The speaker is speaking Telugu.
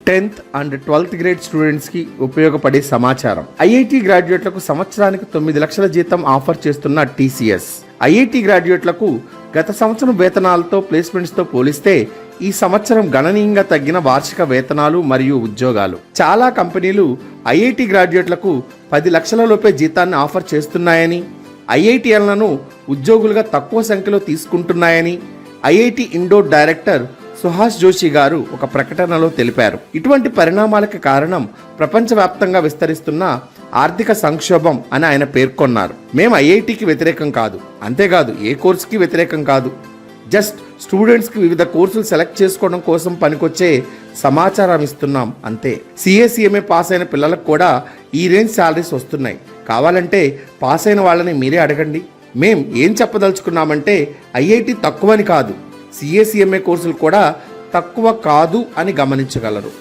10th and 12th grade students కి ఉపయోగపడే సమాచారం. ఐఐటి గ్రాడ్యుయేట్లకు సంవత్సరానికి 9 లక్షల జీతం ఆఫర్ చేస్తున్న టీసీఎస్. ఐఐటి గ్రాడ్యుయేట్లకు గత సంవత్సరం వేతనాలతో ప్లేస్మెంట్స్ తో పోలిస్తే ఈ సంవత్సరం గణనీయంగా తగ్గిన వార్షిక వేతనాలు మరియు ఉద్యోగాలు. చాలా కంపెనీలు ఐఐటి గ్రాడ్యుయేట్లకు 10 లక్షల లోపే జీతాన్ని ఆఫర్ చేస్తున్నాయని, ఐఐటిఎల్లను ఉద్యోగులుగా తక్కువ సంఖ్యలో తీసుకుంటున్నాయని ఐఐటి ఇండోర్ డైరెక్టర్ సుహాస్ జోషి గారు ఒక ప్రకటనలో తెలిపారు. ఇటువంటి పరిణామాలకు కారణం ప్రపంచవ్యాప్తంగా విస్తరిస్తున్న ఆర్థిక సంక్షోభం అని ఆయన పేర్కొన్నారు. మేము ఐఐటికి వ్యతిరేకం కాదు, అంతేకాదు ఏ కోర్సుకి వ్యతిరేకం కాదు. జస్ట్ స్టూడెంట్స్కి వివిధ కోర్సులు సెలెక్ట్ చేసుకోవడం కోసం పనికొచ్చే సమాచారం ఇస్తున్నాం అంతే. సిఏసిఎంఏ పాస్ అయిన పిల్లలకు కూడా ఈ రేంజ్ శాలరీస్ వస్తున్నాయి. కావాలంటే పాస్ అయిన వాళ్ళని మీరే అడగండి. మేం ఏం చెప్పదలుచుకున్నామంటే ఐఐటి తక్కువని కాదు, సిఏసిఎంఏ కోర్సులు కూడా తక్కువ కాదు అని గమనించగలరు.